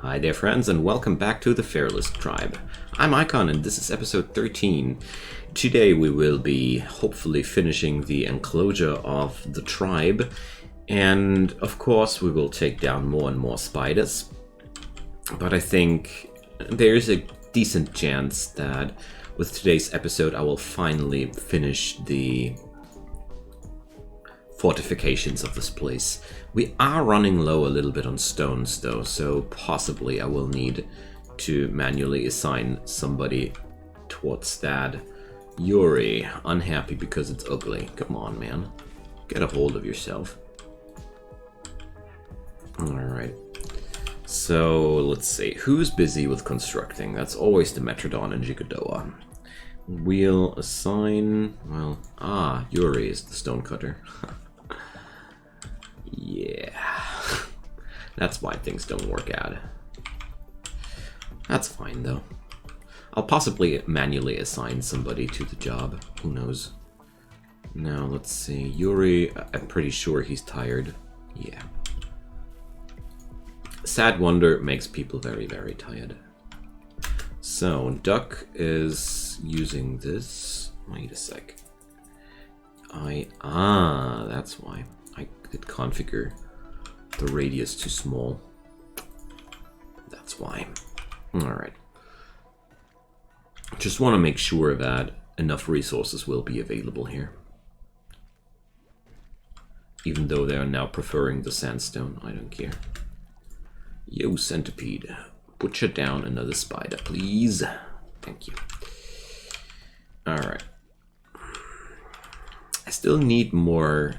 Hi there friends and welcome back to the Feralisk tribe. I'm Icon and this is episode 13. Today we will be hopefully finishing the enclosure of the tribe, and of course we will take down more and more spiders. But I think there's a decent chance that with today's episode I will finally finish the fortifications of this place. We are running low a little bit on stones though, so possibly I will need to manually assign somebody towards that. Yuri, unhappy because it's ugly. Come on, man. Get a hold of yourself. Alright. So, let's see. Who's busy with constructing? That's always the Metrodon and Gigadoa. We'll assign... well... Yuri is the stonecutter. Yeah. That's why things don't work out. That's fine, though. I'll possibly manually assign somebody to the job. Who knows? Now, let's see. Yuri, I'm pretty sure he's tired. Yeah. Sad Wonder makes people very, very tired. So, Duck is using this. Wait a sec. That's why. I did configure the radius too small. That's why. Alright. Just want to make sure that enough resources will be available here. Even though they are now preferring the sandstone, I don't care. Yo, centipede. Butcher down another spider, please. Thank you. Alright. I still need more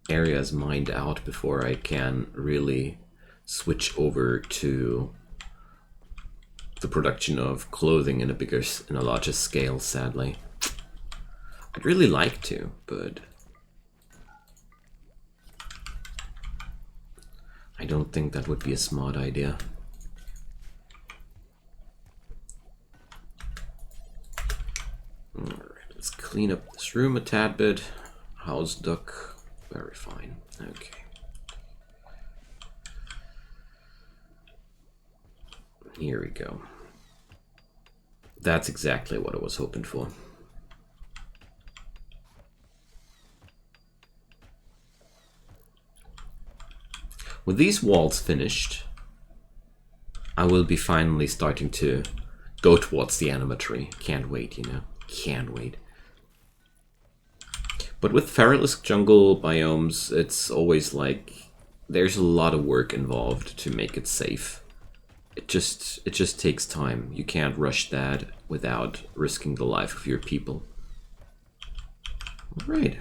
areas mined out before I can really switch over to the production of clothing in a larger scale, sadly. I'd really like to, but I don't think that would be a smart idea. Alright, let's clean up this room a tad bit. House duck. Very fine. Okay. Here we go. That's exactly what I was hoping for. With these walls finished, I will be finally starting to go towards the animatory. Can't wait, you know. Can't wait. But with Feralisk Jungle biomes, it's always like there's a lot of work involved to make it safe. It just takes time. You can't rush that without risking the life of your people. Alright.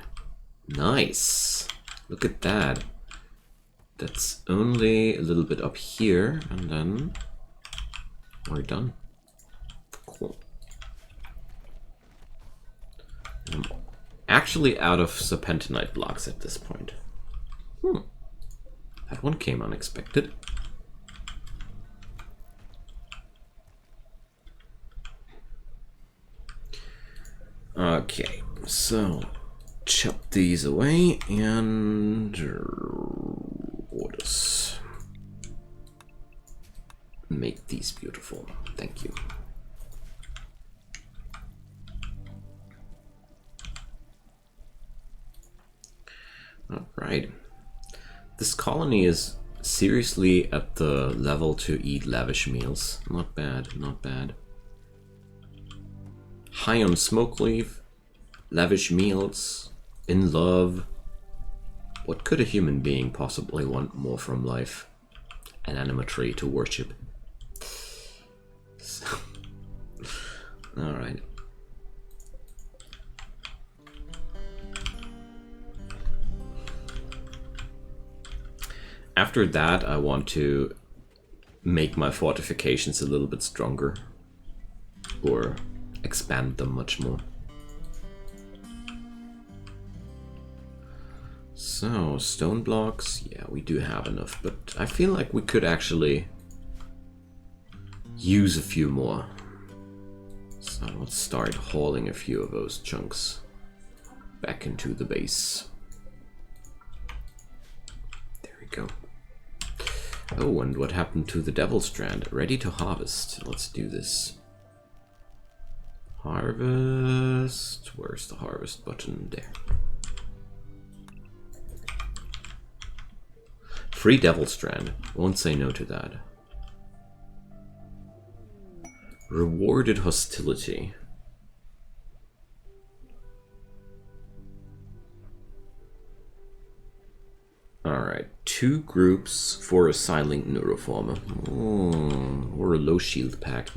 Nice. Look at that. That's only a little bit up here, and then we're done. Cool. Actually out of serpentinite blocks at this point. That one came unexpected. Okay, so chop these away and orders. Make these beautiful. Thank you. Alright. This colony is seriously at the level to eat lavish meals. Not bad, not bad. High on smoke leaf, lavish meals, in love. What could a human being possibly want more from life? An animatory to worship. So, alright. After that, I want to make my fortifications a little bit stronger, or expand them much more. So, stone blocks, yeah, we do have enough, but I feel like we could actually use a few more. So let's start hauling a few of those chunks back into the base. There we go. Oh, and what happened to the Devil Strand? Ready to harvest. Let's do this. Harvest. Where's the harvest button? There. Free Devil Strand. Won't say no to that. Rewarded hostility. Alright, 2 groups for a Silent Neuroformer. Or a low shield pack.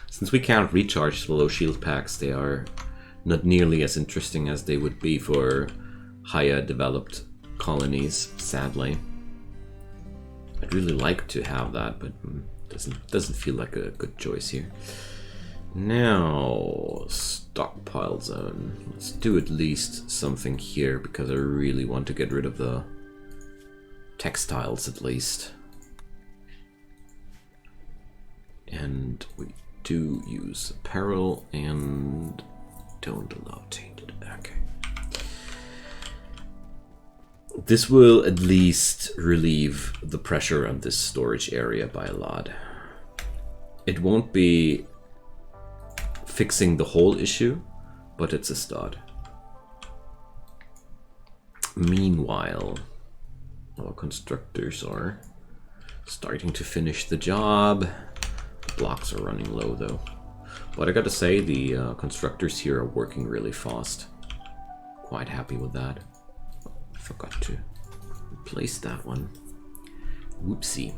Since we can't recharge the low shield packs, they are not nearly as interesting as they would be for higher developed colonies, sadly. I'd really like to have that, but doesn't feel like a good choice here. Now, stockpile zone. Let's do at least something here, because I really want to get rid of the textiles at least. And we do use apparel and don't allow tainted. Okay. This will at least relieve the pressure on this storage area by a lot. It won't be fixing the whole issue, but it's a start. Meanwhile, our constructors are starting to finish the job. The blocks are running low though. But I gotta say, the constructors here are working really fast. Quite happy with that. Oh, I forgot to replace that one. Whoopsie.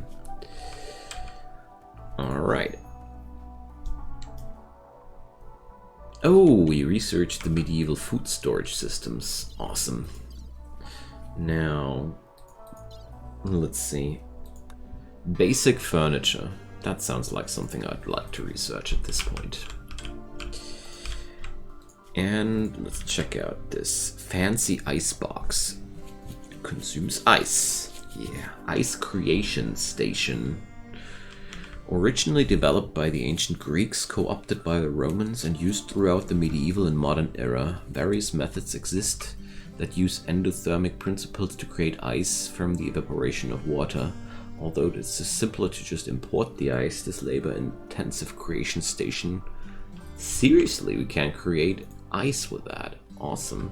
Alright. Oh, we researched the medieval food storage systems. Awesome. Now, let's see. Basic furniture. That sounds like something I'd like to research at this point. And let's check out this fancy ice box. It consumes ice. Yeah, ice creation station. Originally developed by the ancient Greeks, co-opted by the Romans, and used throughout the medieval and modern era, various methods exist that use endothermic principles to create ice from the evaporation of water. Although it's simpler to just import the ice, this labor-intensive creation station. Seriously, we can create ice with that. Awesome.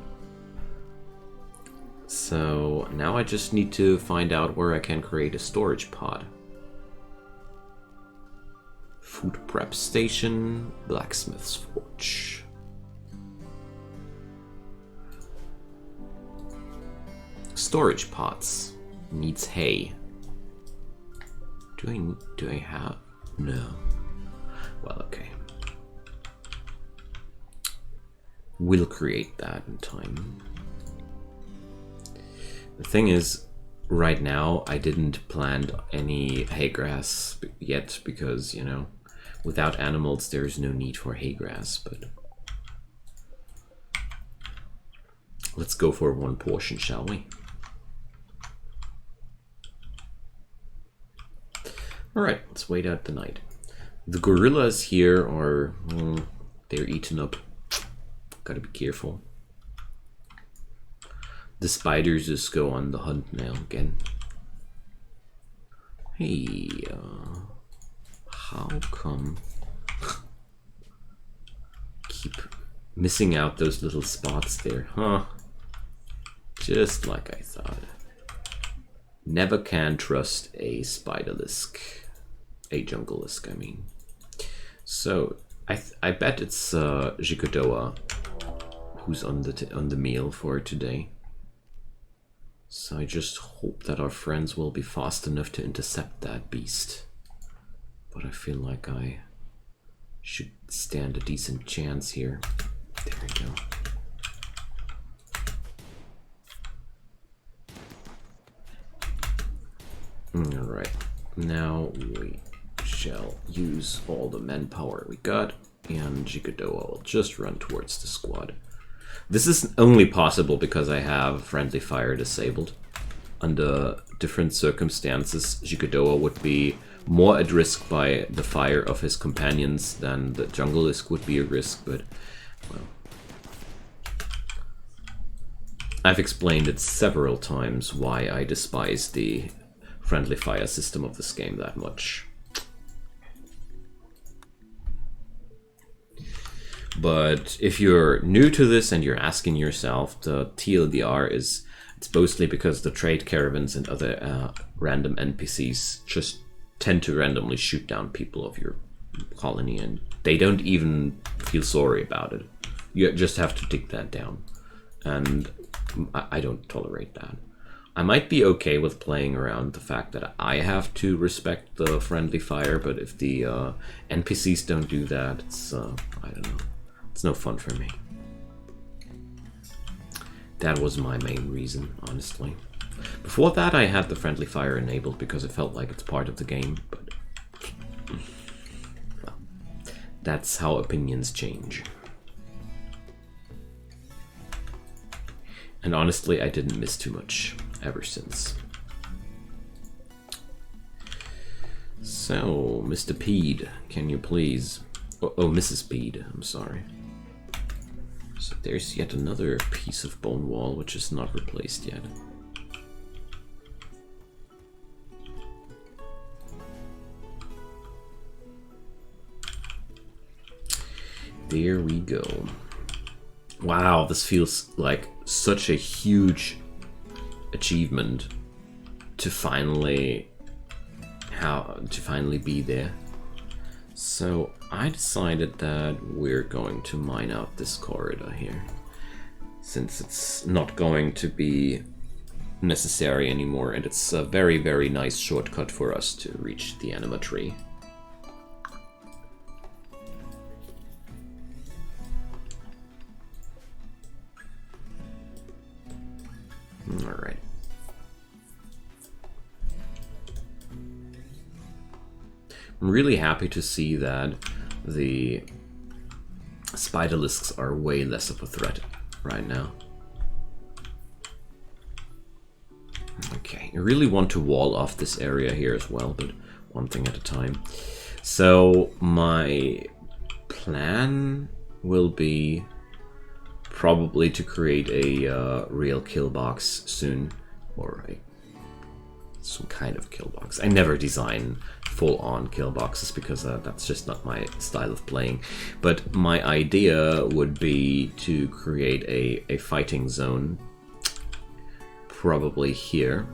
So now I just need to find out where I can create a storage pod. Food prep station, blacksmith's forge. Storage pots. Needs hay. Do I have? No. Well, okay. We'll create that in time. The thing is, right now I didn't plant any hay grass yet because, you know, without animals there's no need for hay grass, but let's go for one portion, shall we? Alright, let's wait out the night. The gorillas here are, they're eaten up. Gotta be careful. The spiders just go on the hunt now again. Hey, how come keep missing out those little spots there, huh? Just like I thought. Never can trust a spiderlisk. A junglelisk, I mean. So, I bet it's Jigodoa who's on the meal for today. So I just hope that our friends will be fast enough to intercept that beast. But I feel like I should stand a decent chance here. There we go. Alright, now we shall use all the manpower we got, and Jigodoa will just run towards the squad. This is only possible because I have friendly fire disabled. Under different circumstances, Jigodoa would be more at risk by the fire of his companions than the junglelisk would be a risk, but, well. I've explained it several times why I despise the friendly fire system of this game that much. But if you're new to this and you're asking yourself, the TLDR is, it's mostly because the trade caravans and other random NPCs just tend to randomly shoot down people of your colony, and they don't even feel sorry about it. You just have to dig that down, and I don't tolerate that. I might be okay with playing around the fact that I have to respect the friendly fire, but if the NPCs don't do that, it's, I don't know, it's no fun for me. That was my main reason, honestly. Before that, I had the friendly fire enabled because it felt like it's part of the game, but well, that's how opinions change. And honestly, I didn't miss too much ever since. So, Mr. Peed, can you please... Oh, Mrs. Peed, I'm sorry. So there's yet another piece of bone wall which is not replaced yet. There we go. Wow, this feels like such a huge achievement to finally be there. So I decided that we're going to mine out this corridor here, since it's not going to be necessary anymore, and it's a very, very nice shortcut for us to reach the anima tree. Alright. I'm really happy to see that the spiderlisks are way less of a threat right now. Okay, I really want to wall off this area here as well, but one thing at a time. So my plan will be probably to create a real kill box soon, or some kind of kill box. I never design full-on kill boxes because that's just not my style of playing. But my idea would be to create a fighting zone, probably here,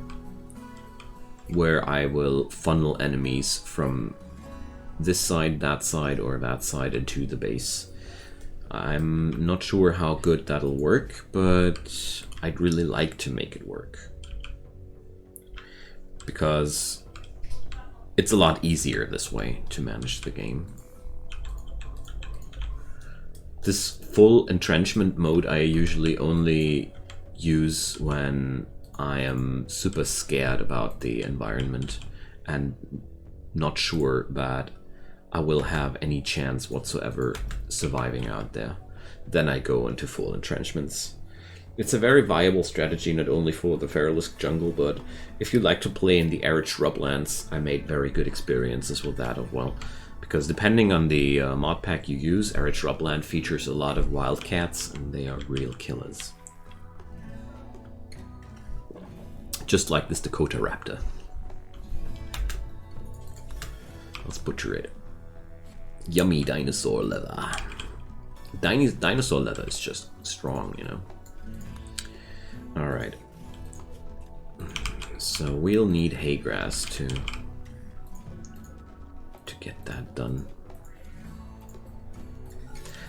where I will funnel enemies from this side, that side, or that side into the base. I'm not sure how good that'll work, but I'd really like to make it work, because it's a lot easier this way to manage the game. This full entrenchment mode I usually only use when I am super scared about the environment and not sure that I will have any chance whatsoever surviving out there. Then I go into full entrenchments. It's a very viable strategy, not only for the Feralisk Jungle, but if you like to play in the Arid Shrublands, I made very good experiences with that as well. Because depending on the mod pack you use, Arid Shrubland features a lot of wildcats, and they are real killers. Just like this Dakota Raptor. Let's butcher it. Yummy dinosaur leather. Dinosaur leather is just strong, you know. Alright. So we'll need hay grass to get that done.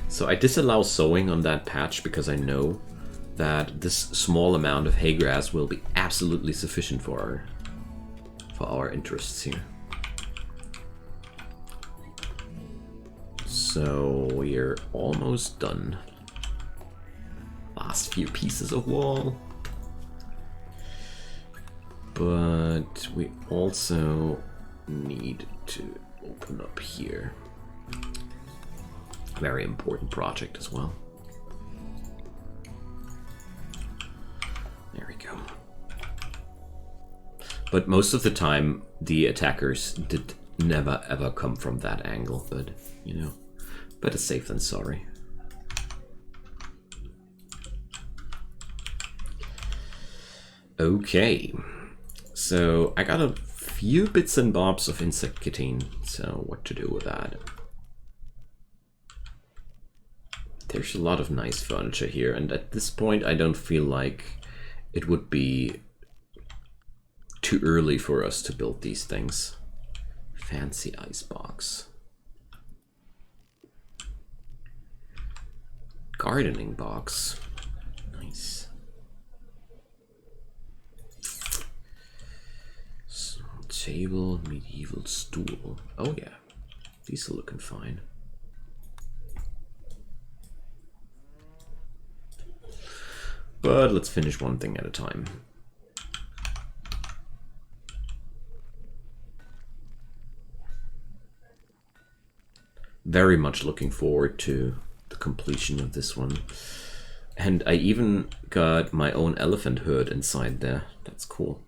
So I disallow sowing on that patch because I know that this small amount of hay grass will be absolutely sufficient for our interests here. So we're almost done. Last few pieces of wall. But we also need to open up here. Very important project as well. There we go. But most of the time, the attackers did never ever come from that angle, but, you know, better safe than sorry. Okay. So I got a few bits and bobs of insect kitting, so what to do with that? There's a lot of nice furniture here, and at this point I don't feel like it would be too early for us to build these things. Fancy icebox. Gardening box. Nice. So, table, medieval stool. Oh yeah, these are looking fine. But let's finish one thing at a time. Very much looking forward to the completion of this one. And I even got my own elephant herd inside there. That's cool.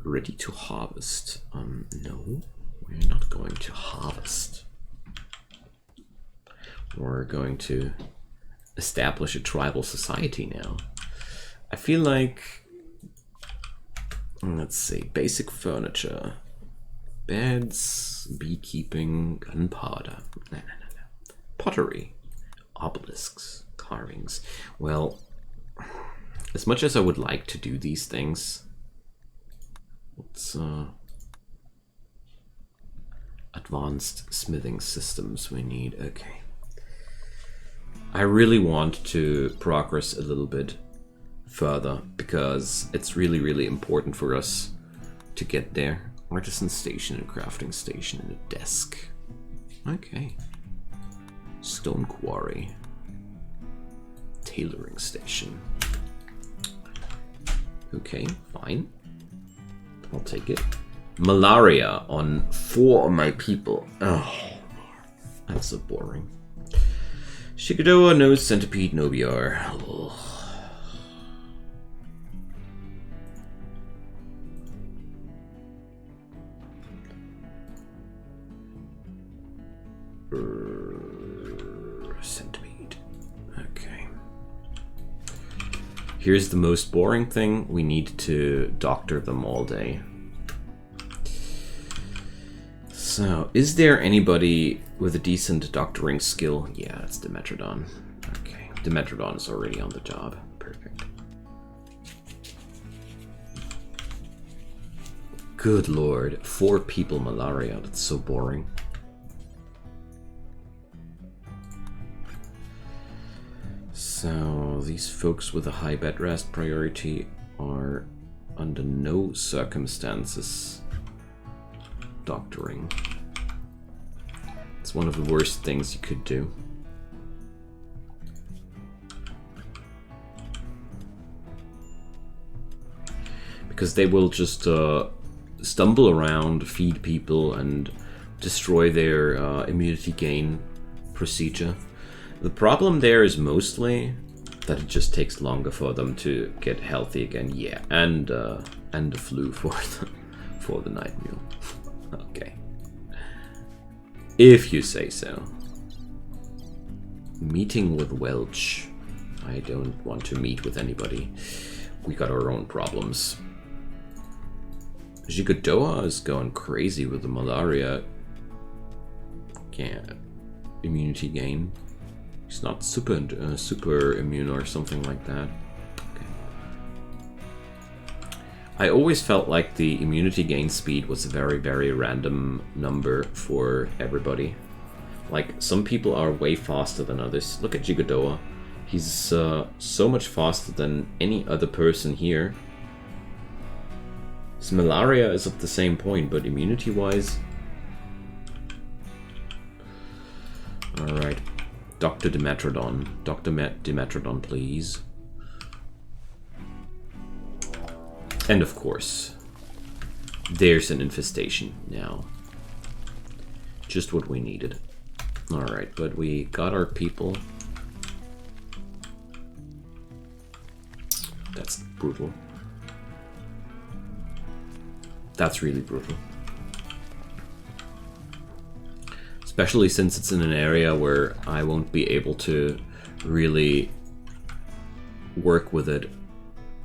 Ready to harvest. No, we're not going to harvest. We're going to establish a tribal society now. I feel like, let's see, basic furniture, beds, beekeeping, gunpowder, pottery, obelisks, carvings. Well, as much as I would like to do these things, it's advanced smithing systems we need. Okay. I really want to progress a little bit further because it's really, really important for us to get there. Artisan station and crafting station and a desk. Okay. Stone quarry. Tailoring station. Okay, fine. I'll take it. Malaria on 4 of my people. Oh, that's so boring. Shigadoa, no centipede, no BR. Centipede. Okay. Here's the most boring thing. We need to doctor them all day. So, is there anybody with a decent doctoring skill? Yeah, it's Dimetrodon. Okay, Dimetrodon is already on the job. Perfect. Good lord, 4 people malaria. That's so boring. So, these folks with a high bed rest priority are under no circumstances doctoring. It's one of the worst things you could do. Because they will just stumble around, feed people, and destroy their immunity gain procedure. The problem there is mostly that it just takes longer for them to get healthy again. Yeah, and the flu for the night mule. Okay. If you say so. Meeting with Welch. I don't want to meet with anybody. We got our own problems. Jigodoa is going crazy with the malaria. Yeah. Immunity gain. He's not super immune or something like that. Okay. I always felt like the immunity gain speed was a very, very random number for everybody. Like, some people are way faster than others. Look at Jigodoa. He's so much faster than any other person here. His malaria is at the same point, but immunity-wise... Alright. Dr. Dimetrodon. Dr. Dimetrodon, please. And of course, there's an infestation now. Just what we needed. Alright, but we got our people. That's brutal. That's really brutal. Especially since it's in an area where I won't be able to really work with it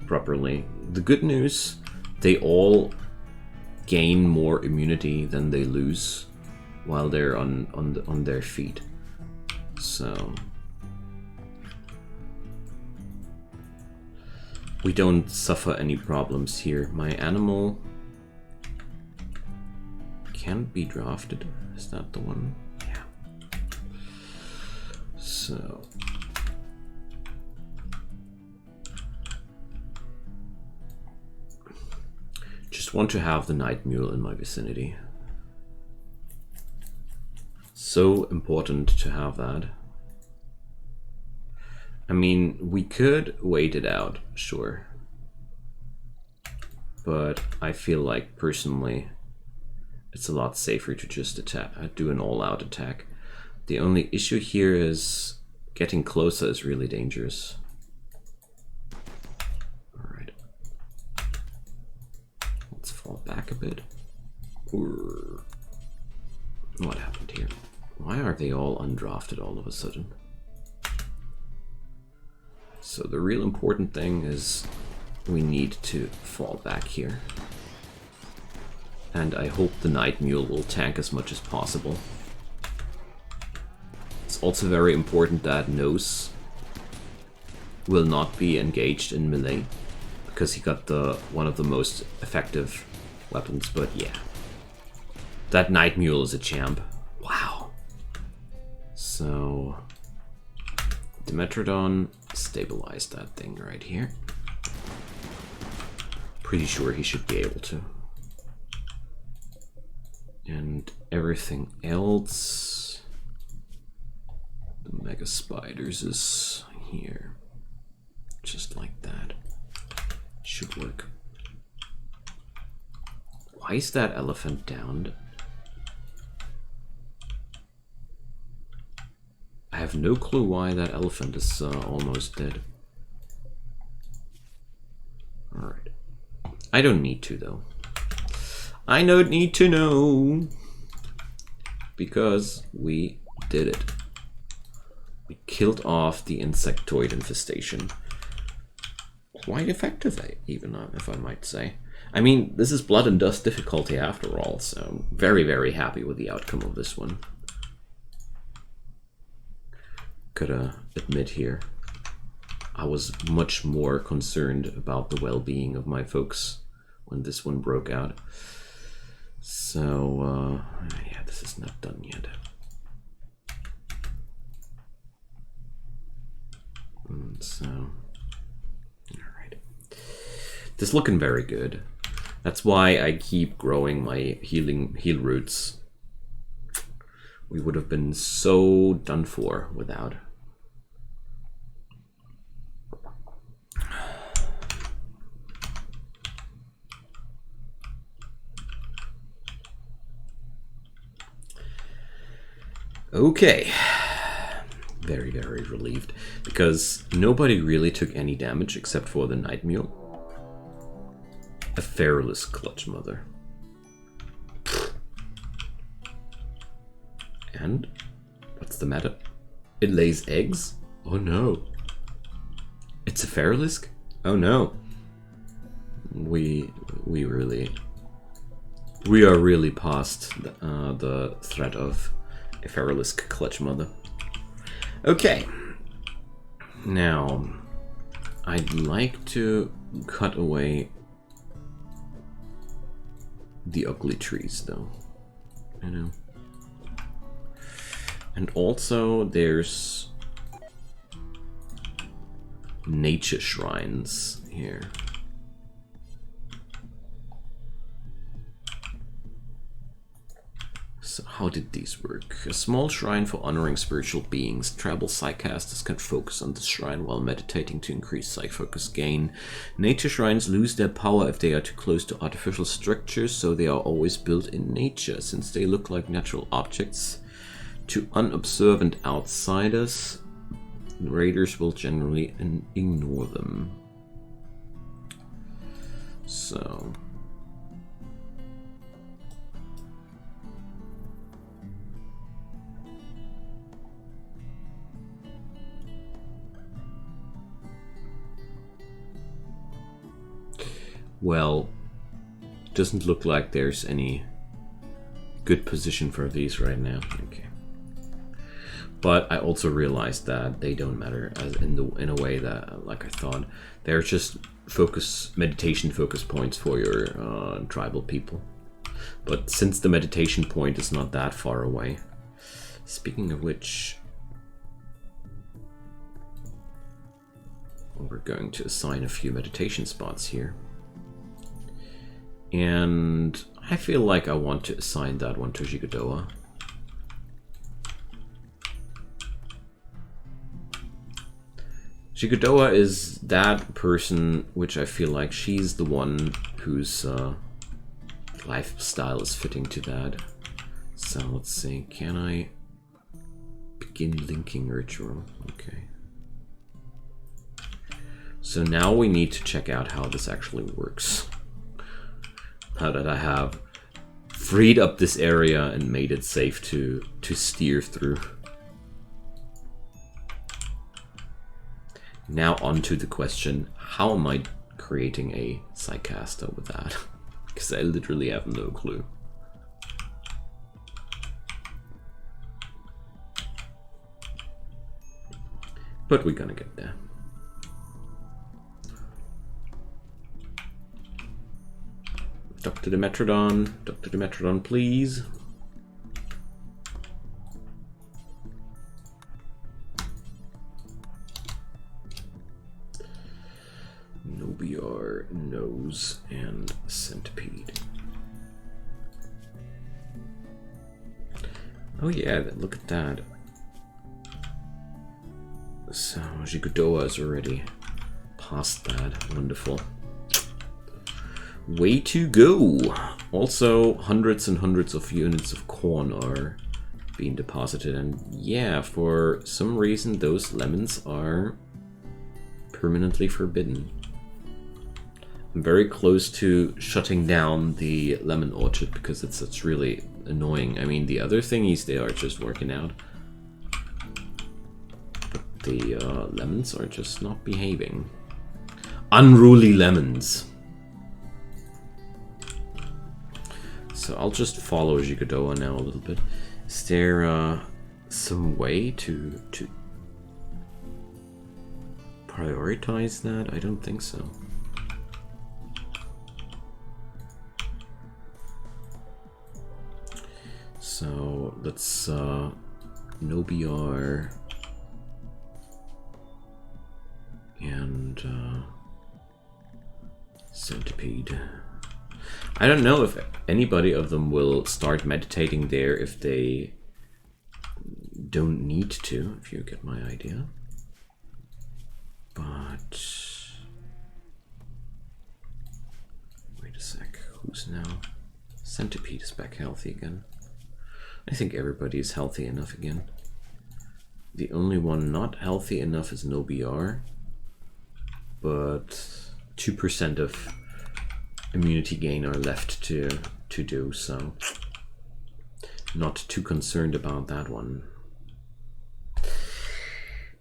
properly. The good news, they all gain more immunity than they lose while they're on their feet. So we don't suffer any problems here. My animal can't be drafted. Is that the one? Yeah. So just want to have the night mule in my vicinity. So important to have that. I mean, we could wait it out, sure. But I feel like, personally, it's a lot safer to just attack, do an all-out attack. The only issue here is getting closer is really dangerous. Alright. Let's fall back a bit. What happened here? Why are they all undrafted all of a sudden? So the real important thing is we need to fall back here. And I hope the Night Mule will tank as much as possible. It's also very important that Nose will not be engaged in melee, because he got one of the most effective weapons, but yeah. That Night Mule is a champ. Wow. So Dimetrodon, stabilize that thing right here. Pretty sure he should be able to. And everything else, the Mega Spiders is here. Just like that. Should work. Why is that elephant downed? I have no clue why that elephant is almost dead. Alright. I don't need to, though. I don't need to know. Because we did it. We killed off the insectoid infestation. Quite effective, even, if I might say. I mean, this is blood and dust difficulty after all, so I'm very, very happy with the outcome of this one. Gotta admit here, I was much more concerned about the well-being of my folks when this one broke out. So, yeah, this is not done yet. And so, alright. This is looking very good. That's why I keep growing my heal roots. We would have been so done for without. Okay. Very, very relieved. Because nobody really took any damage except for the Night Mule. A Feralisk Clutch Mother. And what's the matter? It lays eggs? Oh no. It's a Feralisk? Oh no. We are really past the threat of a Feralisk Clutch Mother. Okay. Now, I'd like to cut away the ugly trees, though. I know. And also, there's nature shrines here. So how did these work? A small shrine for honoring spiritual beings. Tribal Psycasters can focus on this shrine while meditating to increase Psych focus gain. Nature shrines lose their power if they are too close to artificial structures, so they are always built in nature. Since they look like natural objects to unobservant outsiders, raiders will generally ignore them. So... well, doesn't look like there's any good position for these right now. Okay. But I also realized that they don't matter as in a way that, like I thought. They're just meditation focus points for your tribal people. But since the meditation point is not that far away. Speaking of which, we're going to assign a few meditation spots here. And I feel like I want to assign that one to Jigodoa. Jigodoa is that person which I feel like she's the one whose lifestyle is fitting to that. So let's see, can I begin linking ritual? Okay. So now we need to check out how this actually works. Now that I have freed up this area and made it safe to steer through. Now on to the question, how am I creating a Psycaster with that? Because I literally have no clue. But we're gonna get there. Dr. Dimetrodon, please. Nobiar, Nose, and Centipede. Oh yeah, look at that. So, Jigodoa is already past that. Wonderful. Way to go! Also, hundreds and hundreds of units of corn are being deposited, and yeah, for some reason those lemons are permanently forbidden. I'm very close to shutting down the lemon orchard because it's really annoying. I mean, the other thingies, they are just working out. But the lemons are just not behaving. Unruly lemons! So I'll just follow Jigodoa now a little bit. Is there some way to prioritize that? I don't think so. So let's Nobiar and Centipede. I don't know if anybody of them will start meditating there if they don't need to, if you get my idea. But wait a sec, who's now? Centipede is back healthy again. I think everybody is healthy enough again. The only one not healthy enough is Nobiar, but 2% of immunity gain are left to do, so not too concerned about that one.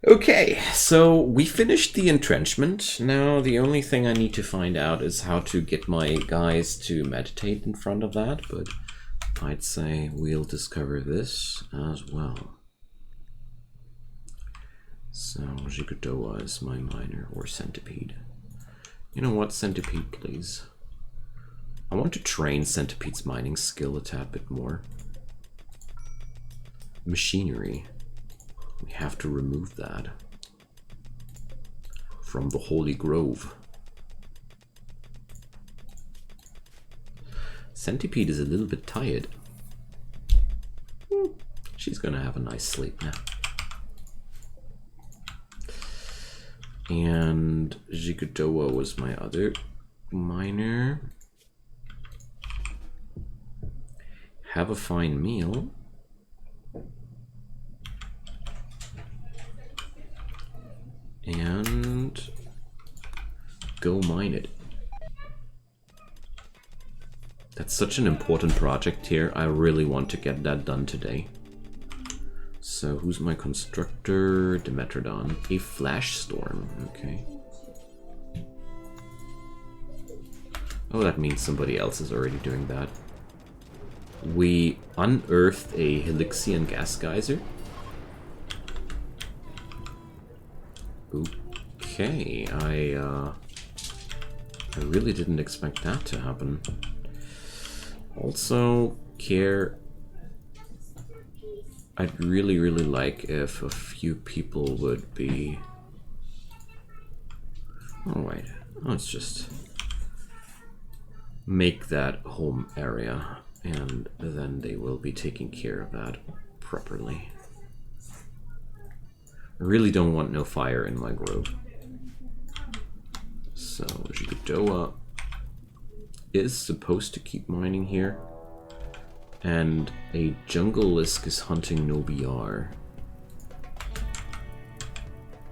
Okay, so we finished the entrenchment. Now the only thing I need to find out is how to get my guys to meditate in front of that, but I'd say we'll discover this as well. So Jigodoa is my miner, or Centipede. You know what, Centipede, please. I want to train Centipede's mining skill a tad bit more. Machinery. We have to remove that from the Holy Grove. Centipede is a little bit tired. She's gonna have a nice sleep now. And Jigodoa was my other miner. Have a fine meal. And go mine it. That's such an important project here. I really want to get that done today. So who's my constructor? Dimetrodon. A flash storm. Okay. Oh, that means somebody else is already doing that. We unearthed a Helixian gas geyser. Okay, I really didn't expect that to happen. Also, care. I'd really like if a few people would be... Oh wait, let's just make that home area, and then they will be taking care of that properly. I really don't want no fire in my grove. So Jigadoa is supposed to keep mining here. And a Jungle-Lisk is hunting Nobiar.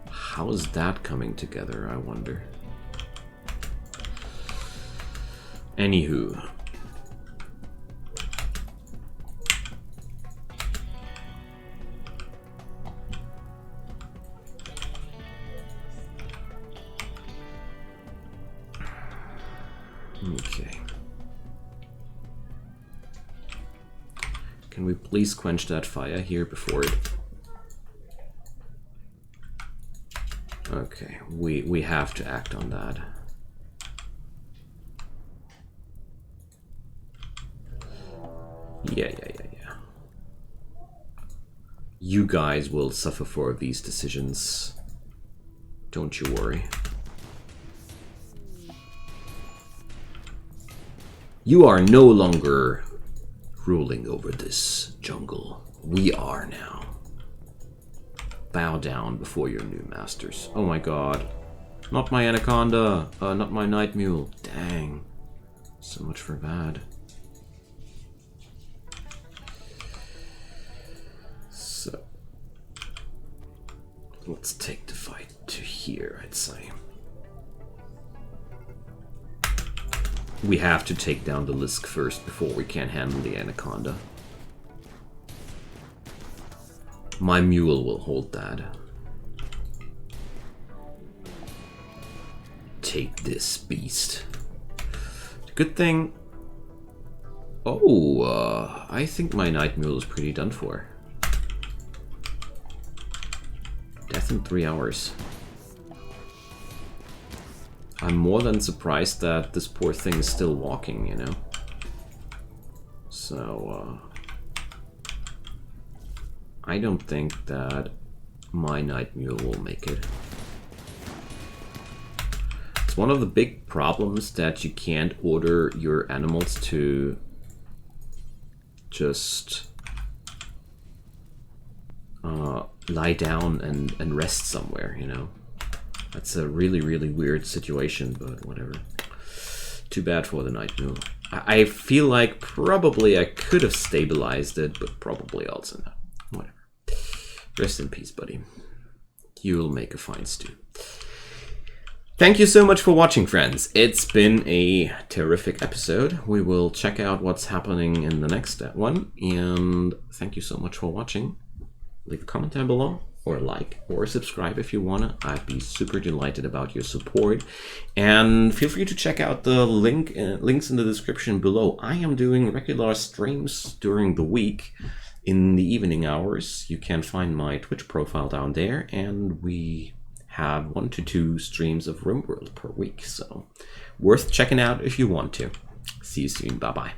How is that coming together, I wonder? Anywho. Okay. Can we please quench that fire here before it... Okay, we have to act on that. Yeah. You guys will suffer for these decisions. Don't you worry. You are no longer ruling over this jungle. We are now. Bow down before your new masters. Oh my god. Not my anaconda. Not my night mule. Dang. So much for that. So. Let's take the fight to here, I'd say. We have to take down the Lisk first before we can handle the anaconda. My mule will hold that. Take this, beast. Good thing... Oh, I think my night mule is pretty done for. Death in 3 hours. I'm more than surprised that this poor thing is still walking, you know? So, I don't think that my night mule will make it. It's one of the big problems that you can't order your animals to just lie down and rest somewhere, you know? That's a really weird situation, but whatever. Too bad for the night mule. I feel like probably I could have stabilized it, but probably also not. Whatever. Rest in peace, buddy. You'll make a fine stew. Thank you so much for watching, friends. It's been a terrific episode. We will check out what's happening in the next one, and thank you so much for watching. Leave a comment down below, or like, or subscribe if you wanna. I'd be super delighted about your support. And feel free to check out the links in the description below. I am doing regular streams during the week in the evening hours. You can find my Twitch profile down there, and we have 1 to 2 streams of Rimworld per week, so worth checking out if you want to. See you soon. Bye bye.